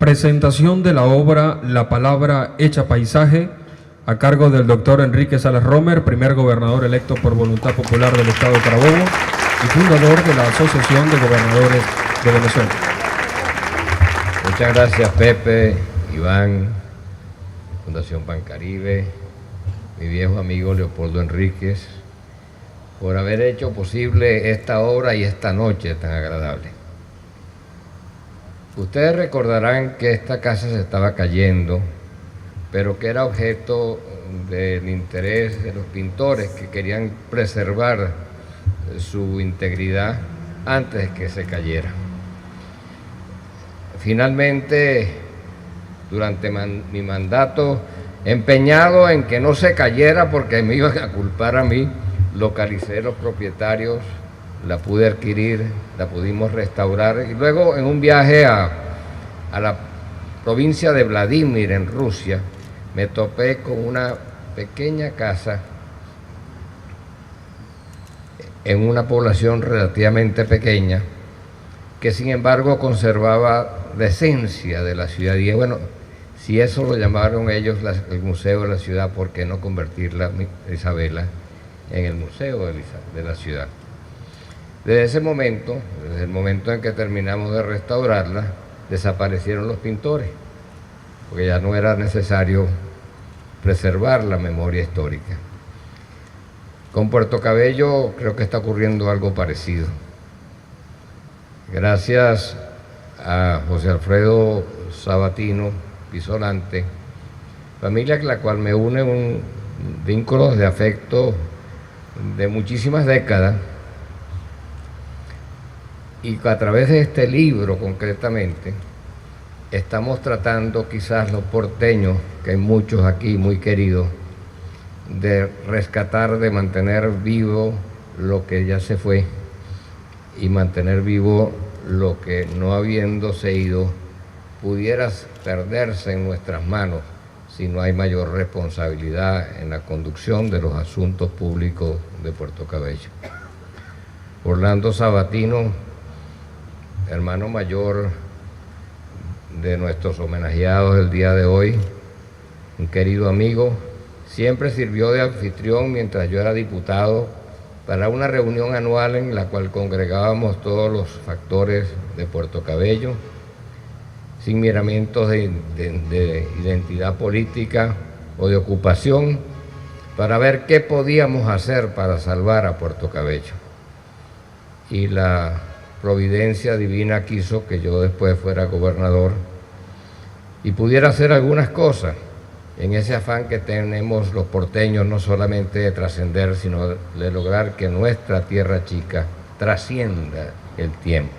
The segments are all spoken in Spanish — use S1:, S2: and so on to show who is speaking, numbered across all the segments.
S1: Presentación de la obra La Palabra Hecha Paisaje, a cargo del doctor Enrique Salas Romer, primer gobernador electo por voluntad popular del Estado de Carabobo y fundador de la Asociación de Gobernadores de Venezuela.
S2: Muchas gracias, Pepe, Iván, Fundación Pancaribe, mi viejo amigo Leopoldo Enríquez, por haber hecho posible esta obra y esta noche tan agradable. Ustedes recordarán que esta casa se estaba cayendo, pero que era objeto del interés de los pintores que querían preservar su integridad antes de que se cayera. Finalmente, durante mi mandato, empeñado en que no se cayera porque me iban a culpar a mí, localicé los propietarios, la pude adquirir, la pudimos restaurar y luego en un viaje a la provincia de Vladimir en Rusia me topé con una pequeña casa en una población relativamente pequeña que sin embargo conservaba la esencia de la ciudad. Y bueno, si eso lo llamaron ellos el Museo de la Ciudad, ¿por qué no convertirla, Isabela, en el Museo de la Ciudad? Desde ese momento, desde el momento en que terminamos de restaurarla, desaparecieron los pintores, porque ya no era necesario preservar la memoria histórica. Con Puerto Cabello creo que está ocurriendo algo parecido. Gracias a José Alfredo Sabatino Pisolante, familia con la cual me une un vínculo de afecto de muchísimas décadas, y a través de este libro concretamente estamos tratando, quizás los porteños, que hay muchos aquí muy queridos, de rescatar, de mantener vivo lo que ya se fue y mantener vivo lo que, no habiéndose ido, pudiera perderse en nuestras manos si no hay mayor responsabilidad en la conducción de los asuntos públicos de Puerto Cabello. Orlando Sabatino, hermano mayor de nuestros homenajeados del día de hoy, un querido amigo, siempre sirvió de anfitrión mientras yo era diputado para una reunión anual en la cual congregábamos todos los factores de Puerto Cabello, sin miramientos de identidad política o de ocupación, para ver qué podíamos hacer para salvar a Puerto Cabello. Y la providencia divina quiso que yo después fuera gobernador y pudiera hacer algunas cosas en ese afán que tenemos los porteños, no solamente de trascender, sino de lograr que nuestra tierra chica trascienda el tiempo.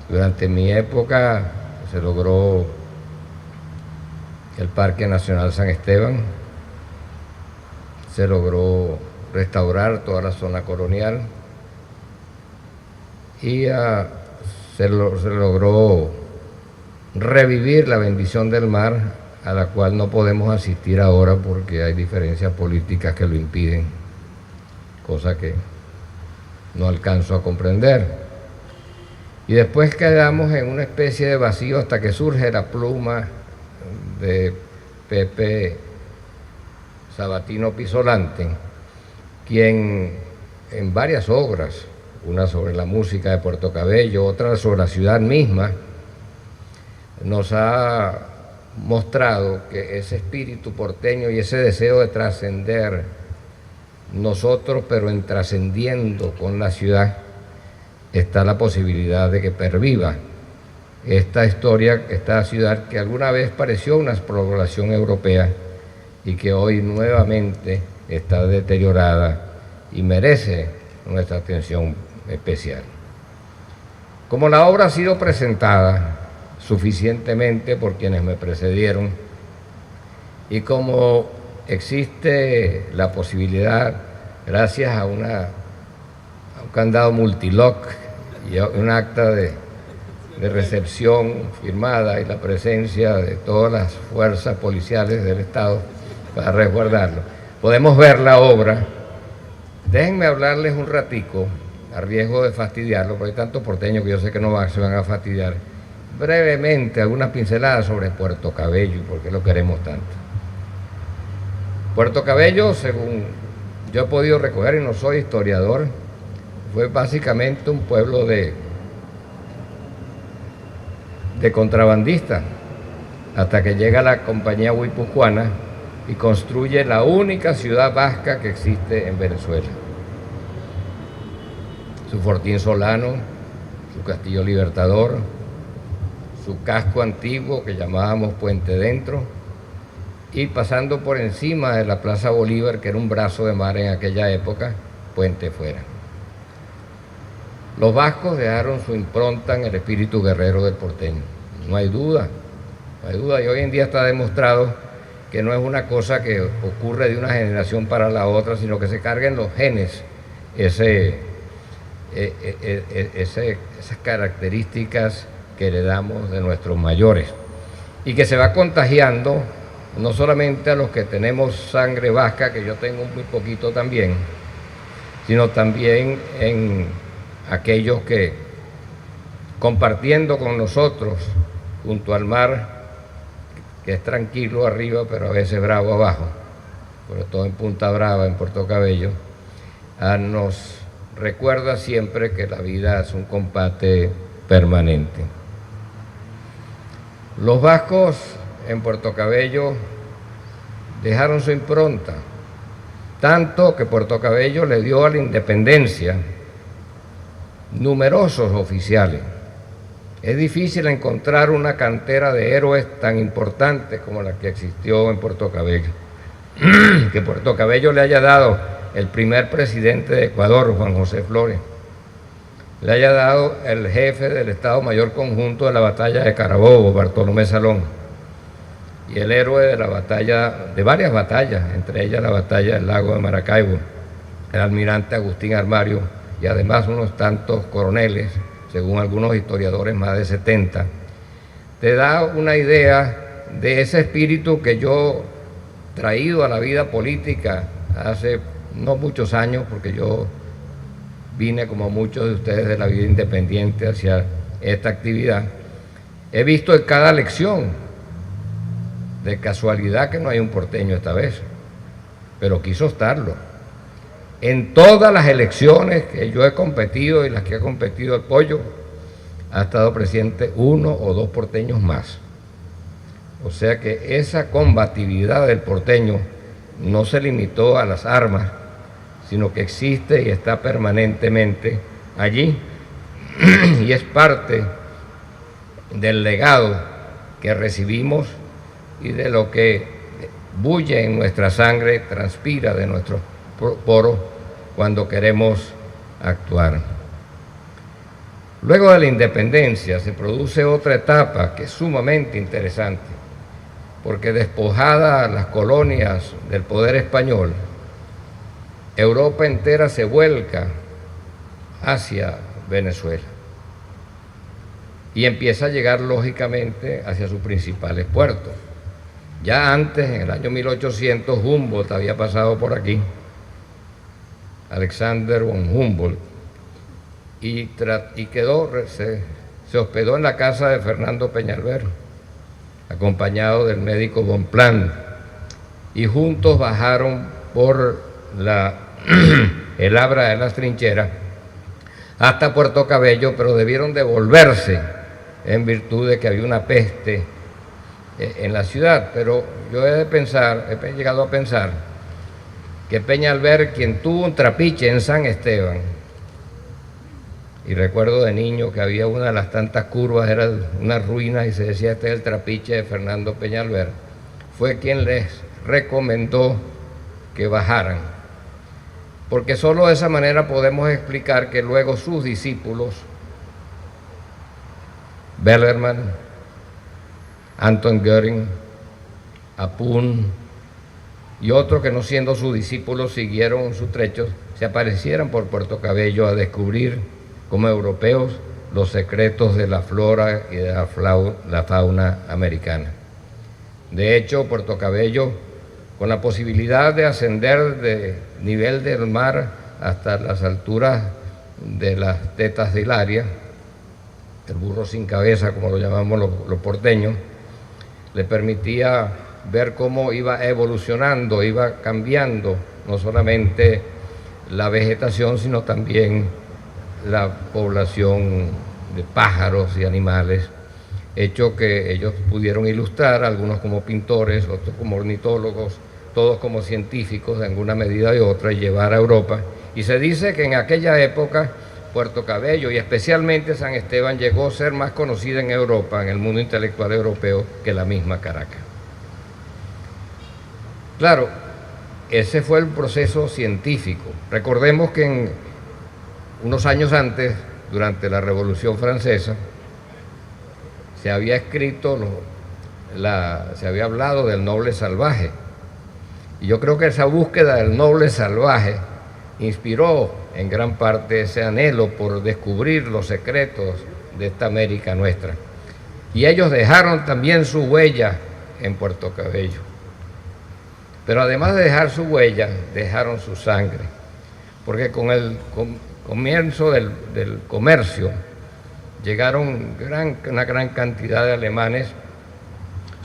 S2: Durante mi época se logró el Parque Nacional San Esteban, se logró restaurar toda la zona colonial y se logró revivir la bendición del mar, a la cual no podemos asistir ahora porque hay diferencias políticas que lo impiden, cosa que no alcanzo a comprender. Y después quedamos en una especie de vacío hasta que surge la pluma de Pepe Sabatino Pisolante, quien en varias obras, una sobre la música de Puerto Cabello, otra sobre la ciudad misma, nos ha mostrado que ese espíritu porteño y ese deseo de trascender nosotros, pero en trascendiendo con la ciudad, está la posibilidad de que perviva esta historia, esta ciudad que alguna vez pareció una exploración europea y que hoy nuevamente está deteriorada y merece nuestra atención especial. Como la obra ha sido presentada suficientemente por quienes me precedieron y como existe la posibilidad, gracias a un candado multiloc y a un acta de recepción firmada y la presencia de todas las fuerzas policiales del Estado para resguardarlo, podemos ver la obra. Déjenme hablarles un ratico, a riesgo de fastidiarlo, porque hay tantos porteños que yo sé que no se van a fastidiar, brevemente algunas pinceladas sobre Puerto Cabello y por qué lo queremos tanto. Puerto Cabello, según yo he podido recoger y no soy historiador, fue básicamente un pueblo de contrabandistas, hasta que llega la compañía guipuzcoana y construye la única ciudad vasca que existe en Venezuela. Su Fortín Solano, su Castillo Libertador, su casco antiguo que llamábamos Puente Dentro, y pasando por encima de la Plaza Bolívar, que era un brazo de mar en aquella época, Puente Fuera. Los vascos dejaron su impronta en el espíritu guerrero del porteño, no hay duda, no hay duda, y hoy en día está demostrado que no es una cosa que ocurre de una generación para la otra, sino que se carga en los genes esas características que heredamos de nuestros mayores, y que se va contagiando no solamente a los que tenemos sangre vasca, que yo tengo muy poquito también, sino también en aquellos que, compartiendo con nosotros junto al mar, que es tranquilo arriba pero a veces bravo abajo, sobre todo en Punta Brava, en Puerto Cabello, nos recuerda siempre que la vida es un combate permanente. Los vascos en Puerto Cabello dejaron su impronta, tanto que Puerto Cabello le dio a la independencia numerosos oficiales. Es difícil encontrar una cantera de héroes tan importante como la que existió en Puerto Cabello. Que Puerto Cabello le haya dado el primer presidente de Ecuador, Juan José Flores, le haya dado el jefe del Estado Mayor Conjunto de la batalla de Carabobo, Bartolomé Salón, y el héroe de la batalla, de varias batallas, entre ellas la batalla del lago de Maracaibo, el almirante Agustín Armario, y además unos tantos coroneles, según algunos historiadores más de 70, te da una idea de ese espíritu que yo, traído a la vida política hace no muchos años, porque yo vine como muchos de ustedes de la vida independiente hacia esta actividad, he visto en cada elección, de casualidad que no hay un porteño esta vez, pero quiso estarlo. En todas las elecciones que yo he competido y las que ha competido el Pollo, ha estado presente uno o dos porteños más. O sea que esa combatividad del porteño no se limitó a las armas, sino que existe y está permanentemente allí, y es parte del legado que recibimos y de lo que bulle en nuestra sangre, transpira de nuestros poros cuando queremos actuar. Luego de la independencia se produce otra etapa que es sumamente interesante, porque despojada las colonias del poder español, Europa entera se vuelca hacia Venezuela y empieza a llegar lógicamente hacia sus principales puertos. Ya antes, en el año 1800, Humboldt había pasado por aquí, Alexander von Humboldt, y se hospedó en la casa de Fernando Peñalver, acompañado del médico Bonpland, y juntos bajaron por el Abra de las Trincheras hasta Puerto Cabello, pero debieron devolverse en virtud de que había una peste en la ciudad. Pero yo he llegado a pensar que Peñalver, quien tuvo un trapiche en San Esteban, y recuerdo de niño que había una de las tantas curvas, era una ruina y se decía este es el trapiche de Fernando Peñalver, fue quien les recomendó que bajaran, porque solo de esa manera podemos explicar que luego sus discípulos, Bellarmine, Anton Göring, Apun y otros que no siendo sus discípulos siguieron sus trechos, se aparecieran por Puerto Cabello a descubrir como europeos los secretos de la flora y de la fauna americana. De hecho, Puerto Cabello, con la posibilidad de ascender de nivel del mar hasta las alturas de las tetas de Hilaria, el burro sin cabeza, como lo llamamos los porteños, le permitía ver cómo iba evolucionando, iba cambiando no solamente la vegetación, sino también la población de pájaros y animales, hecho que ellos pudieron ilustrar, algunos como pintores, otros como ornitólogos, todos como científicos de alguna medida y otra, y llevar a Europa. Y se dice que en aquella época Puerto Cabello y especialmente San Esteban llegó a ser más conocida en Europa, en el mundo intelectual europeo, que la misma Caracas. Claro, ese fue el proceso científico. Recordemos que unos años antes, durante la Revolución Francesa, se había escrito, se había hablado del noble salvaje. Y yo creo que esa búsqueda del noble salvaje inspiró en gran parte ese anhelo por descubrir los secretos de esta América nuestra. Y ellos dejaron también su huella en Puerto Cabello. Pero además de dejar su huella, dejaron su sangre. Porque con el comienzo del comercio llegaron una gran cantidad de alemanes,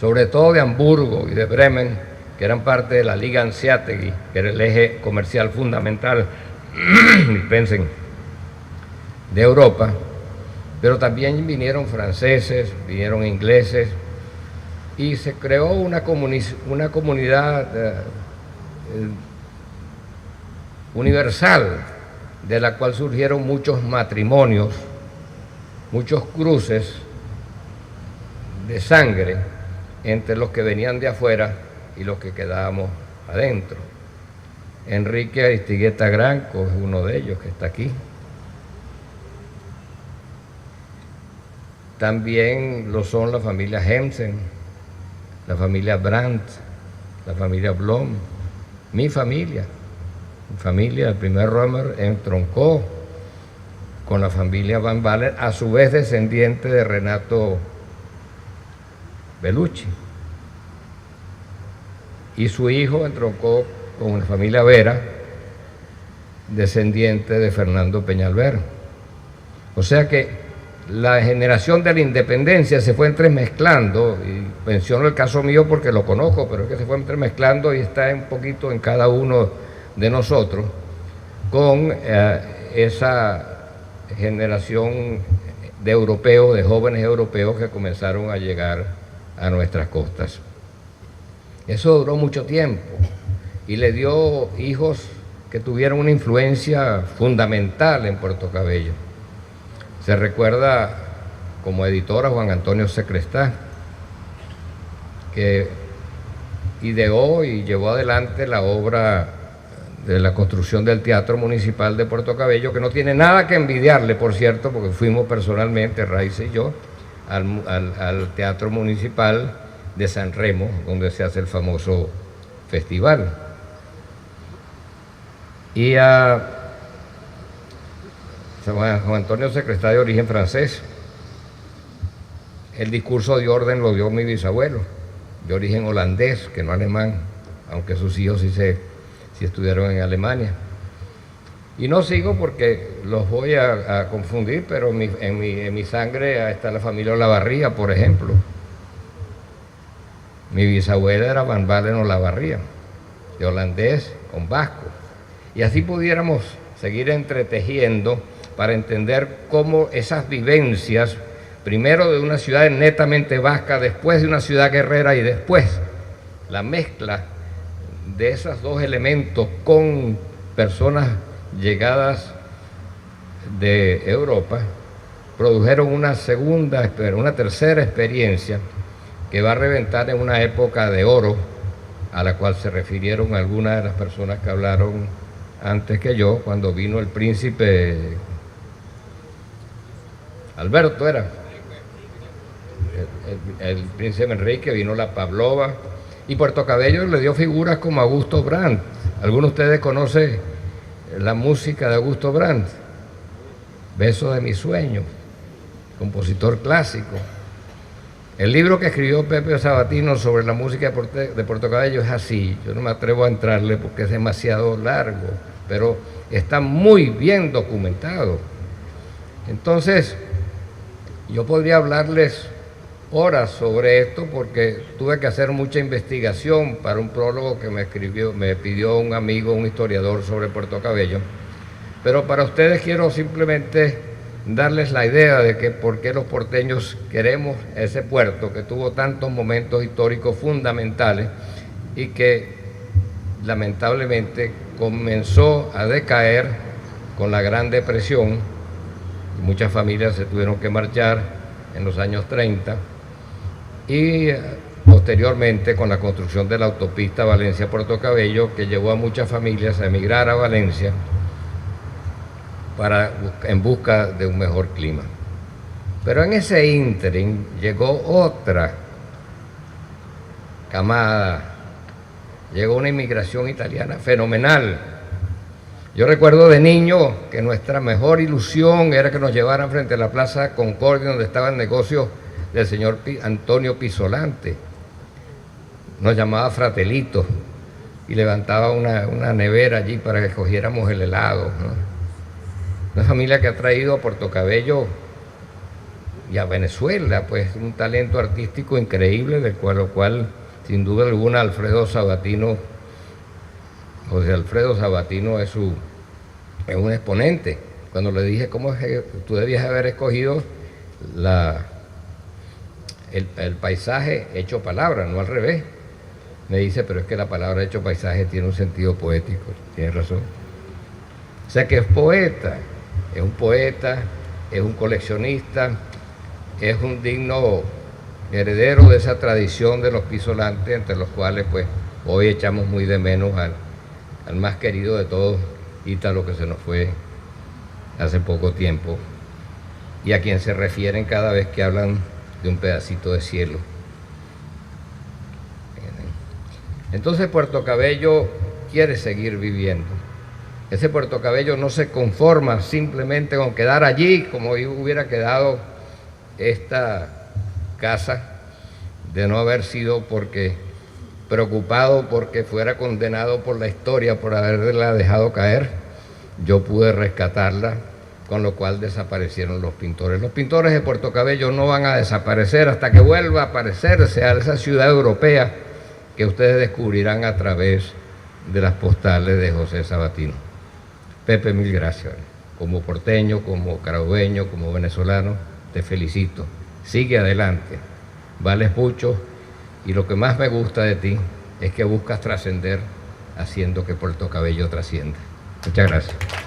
S2: sobre todo de Hamburgo y de Bremen, que eran parte de la Liga Anseategui, que era el eje comercial fundamental, dispensen, de Europa, pero también vinieron franceses, vinieron ingleses, y se creó una comunidad universal, de la cual surgieron muchos matrimonios, muchos cruces de sangre entre los que venían de afuera y los que quedábamos adentro. Enrique Aristigueta Granco es uno de ellos que está aquí. También lo son la familia Hemsen, la familia Brandt, la familia Blom, mi familia, el primer Romer entroncó con la familia Van Baalen, a su vez descendiente de Renato Bellucci. Y su hijo entroncó con la familia Vera, descendiente de Fernando Peñalver. O sea que la generación de la independencia se fue entremezclando, y menciono el caso mío porque lo conozco, pero es que se fue entremezclando y está un poquito en cada uno de nosotros, con esa generación de europeos, de jóvenes europeos que comenzaron a llegar a nuestras costas. Eso duró mucho tiempo y le dio hijos que tuvieron una influencia fundamental en Puerto Cabello. Se recuerda como editor a Juan Antonio Secrestá, que ideó y llevó adelante la obra de la construcción del Teatro Municipal de Puerto Cabello, que no tiene nada que envidiarle, por cierto, porque fuimos personalmente, Raiza y yo, al Teatro Municipal de San Remo, donde se hace el famoso festival. Y a Juan Antonio Secrestá, de origen francés, el discurso de orden lo dio mi bisabuelo, de origen holandés, que no alemán, aunque sus hijos sí estudiaron en Alemania. Y no sigo porque los voy a confundir, pero en mi sangre está la familia Olavarría, por ejemplo. Mi bisabuela era Van Baalen Olavarría, de holandés con vasco. Y así pudiéramos seguir entretejiendo para entender cómo esas vivencias, primero de una ciudad netamente vasca, después de una ciudad guerrera y después la mezcla de esos dos elementos con personas llegadas de Europa, produjeron una tercera experiencia que va a reventar en una época de oro, a la cual se refirieron algunas de las personas que hablaron antes que yo, cuando vino el príncipe Alberto, era el príncipe Enrique, vino la Pavlova, y Puerto Cabello le dio figuras como Augusto Brandt. ¿Alguno de ustedes conoce la música de Augusto Brandt? Beso de mi sueño, compositor clásico. El libro que escribió Pepe Sabatino sobre la música de Puerto Cabello es así. Yo no me atrevo a entrarle porque es demasiado largo, pero está muy bien documentado. Entonces, Yo podría hablarles horas sobre esto porque tuve que hacer mucha investigación para un prólogo que me pidió un amigo, un historiador sobre Puerto Cabello. Pero para ustedes quiero simplemente darles la idea de que por qué los porteños queremos ese puerto que tuvo tantos momentos históricos fundamentales y que lamentablemente comenzó a decaer con la Gran Depresión. Muchas familias se tuvieron que marchar en los años 30 y posteriormente con la construcción de la autopista Valencia-Puerto Cabello, que llevó a muchas familias a emigrar a Valencia en busca de un mejor clima. Pero en ese ínterin llegó otra camada, llegó una inmigración italiana fenomenal. Yo recuerdo de niño que nuestra mejor ilusión era que nos llevaran frente a la Plaza Concordia, donde estaba el negocio del señor Antonio Pisolante. Nos llamaba Fratelito y levantaba una nevera allí para que cogiéramos el helado, ¿no? Una familia que ha traído a Puerto Cabello y a Venezuela pues un talento artístico increíble, lo cual sin duda alguna José Alfredo Sabatino es un exponente. Cuando le dije cómo es que tú debías haber escogido el paisaje hecho palabra, no al revés, me dice, pero es que la palabra hecho paisaje tiene un sentido poético. Tienes razón. O sea que es poeta, es un poeta, es un coleccionista, es un digno heredero de esa tradición de los Pisolantes, entre los cuales pues hoy echamos muy de menos al más querido de todos, Ítalo, que se nos fue hace poco tiempo, y a quien se refieren cada vez que hablan de un pedacito de cielo. Entonces Puerto Cabello quiere seguir viviendo. Ese Puerto Cabello no se conforma simplemente con quedar allí como hubiera quedado esta casa, de no haber sido preocupado porque fuera condenado por la historia por haberla dejado caer. Yo pude rescatarla, con lo cual desaparecieron los pintores. Los pintores de Puerto Cabello no van a desaparecer hasta que vuelva a parecerse a esa ciudad europea que ustedes descubrirán a través de las postales de José Sabatino. Pepe, mil gracias. Como porteño, como carabobeño, como venezolano, te felicito. Sigue adelante, vales mucho, y lo que más me gusta de ti es que buscas trascender haciendo que Puerto Cabello trascienda. Muchas gracias.